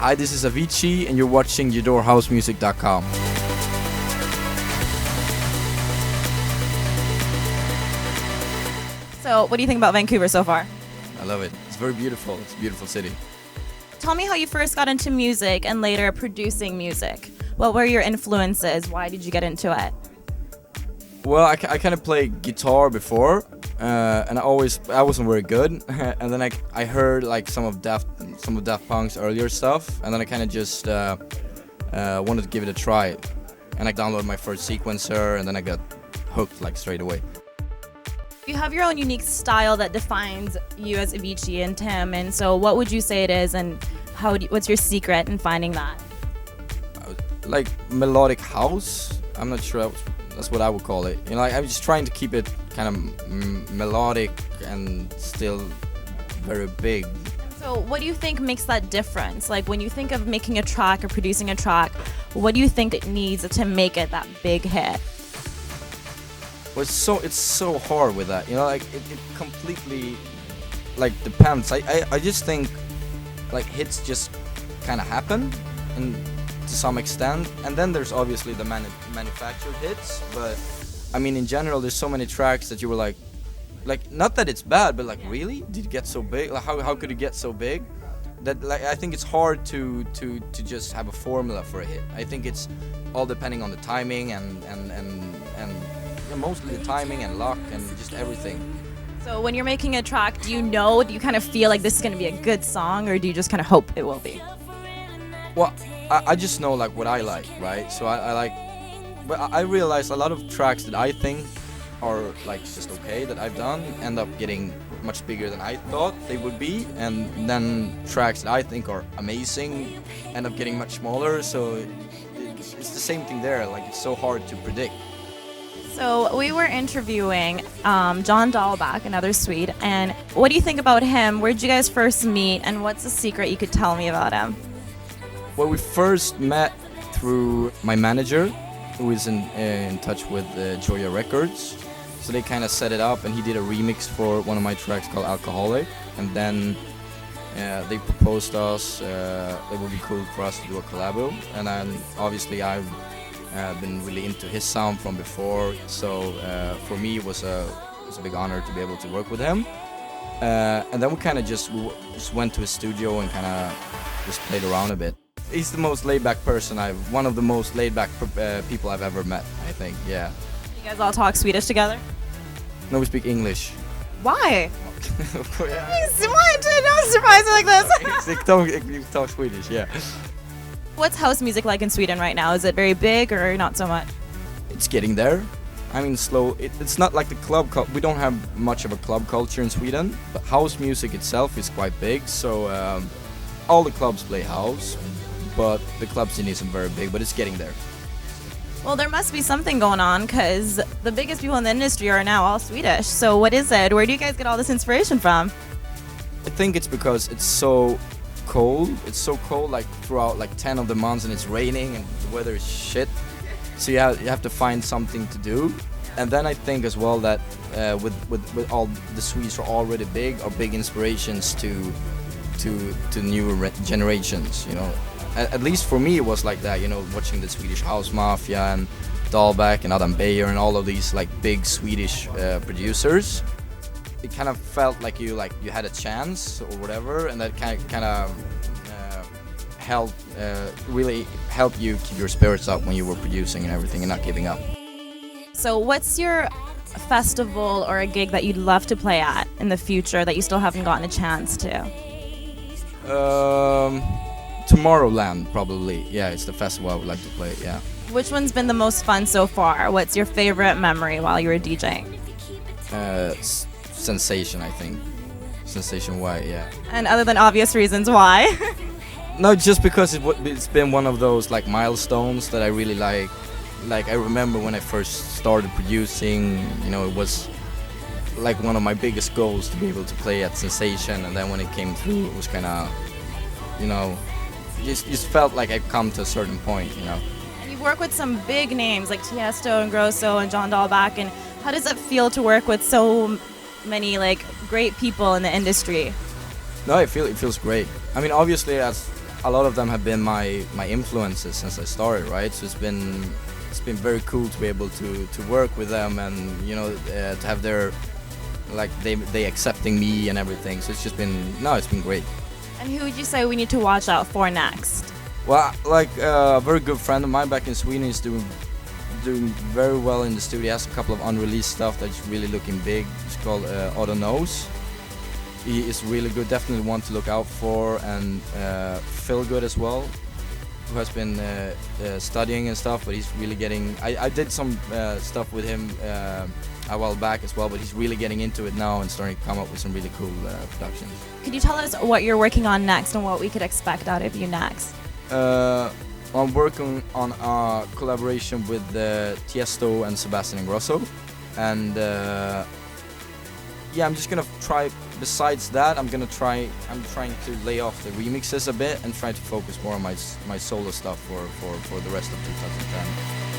Hi, this is Avicii, and you're watching JadoreHouseMusic.com. So, what do you think about Vancouver so far? I love it. It's very beautiful. It's a beautiful city. Tell me how you first got into music and later producing music. What were your influences? Why did you get into it? Well, I kind of played guitar before, and I wasn't very good. And then I heard like some of Daft Punk's earlier stuff, and then I kind of just wanted to give it a try. And I downloaded my first sequencer, and then I got hooked like straight away. You have your own unique style that defines you as Avicii and Tim, and so what would you say it is, and what's your secret in finding that? Like melodic house. I'm not sure that's what I would call it. You know, I'm just trying to keep it kind of melodic and still very big. So what do you think makes that difference? Like when you think of making a track or producing a track, what do you think it needs to make it that big hit? Well, it's so hard with that. You know, like it completely like depends. I just think like hits just kind of happen, and to some extent, and then there's obviously the manufactured hits, but I mean in general there's so many tracks that you were like not that it's bad, but like really did it get so big? Like how could it get so big? That like I think it's hard to just have a formula for a hit. I think it's all depending on the timing and mostly the timing and luck and just everything. So when you're making a track, do you kind of feel like this is going to be a good song, or do you just kind of hope it will be? Well, I just know like what I like, right? So I like, but I realize a lot of tracks that I think are like just okay that I've done end up getting much bigger than I thought they would be, and then tracks that I think are amazing end up getting much smaller. So it's the same thing there. Like it's so hard to predict. So we were interviewing John Dahlback, another Swede, and what do you think about him? Where did you guys first meet, and what's the secret you could tell me about him? Well, we first met through my manager, who is in touch with Joya Records. So they kind of set it up, and he did a remix for one of my tracks called Alcoholic. And then they proposed us, it would be cool for us to do a collabo. And then obviously I've been really into his sound from before. So for me it was a big honor to be able to work with him. And then we kind of just went to his studio and kind of just played around a bit. He's the most laid-back person one of the most laid-back people I've ever met, I think, yeah. You guys all talk Swedish together? No, we speak English. Why? Of course, yeah. What? No surprise like this. You talk Swedish, yeah. What's house music like in Sweden right now? Is it very big or not so much? It's getting there. I mean, slow. It's not like the club. We don't have much of a club culture in Sweden, but house music itself is quite big. So all the clubs play house, but the club scene isn't very big, but it's getting there. Well, there must be something going on, because the biggest people in the industry are now all Swedish. So what is it? Where do you guys get all this inspiration from? I think it's because it's so cold. It's so cold, like throughout like 10 of the months, and it's raining and the weather is shit. So you have to find something to do. And then I think as well that with all the Swedes are already big inspirations to newer generations, you know. At least for me it was like that, you know, watching the Swedish House Mafia and Dahlback and Adam Beyer and all of these like big Swedish producers. It kind of felt like you had a chance or whatever, and that kind of really helped you keep your spirits up when you were producing and everything and not giving up. So what's your festival or a gig that you'd love to play at in the future that you still haven't gotten a chance to? Tomorrowland, probably. Yeah, it's the festival I would like to play, yeah. Which one's been the most fun so far? What's your favorite memory while you were DJing? Sensation, I think. Sensation, why, yeah. And other than obvious reasons, why? No, just because it's been one of those like milestones that I really like. Like I remember when I first started producing, you know, it like one of my biggest goals to be able to play at Sensation, and then when it came through, it was kind of, you know, just felt like I'd come to a certain point, you know. And you work with some big names like Tiesto and Grosso and John Dahlback, and how does it feel to work with so many like great people in the industry? No, it feels great. I mean, obviously, as a lot of them have been my influences since I started, right? So it's been very cool to be able to work with them, and you know, to have their, like, they accepting me and everything. So it's just been, no, it's been great. And who would you say we need to watch out for next? Well, like a very good friend of mine back in Sweden is doing very well in the studio. He has a couple of unreleased stuff that's really looking big. It's called Otto Knows. He is really good, definitely one to look out for. And Phil Good as well, who has been studying and stuff, but he's really getting, I did some stuff with him a while back as well, but he's really getting into it now and starting to come up with some really cool productions. Could you tell us what you're working on next and what we could expect out of you next? I'm working on a collaboration with Tiesto and Sebastian Ingrosso, and yeah, I'm just gonna try. Besides that, I'm trying to lay off the remixes a bit and try to focus more on my solo stuff for the rest of 2010.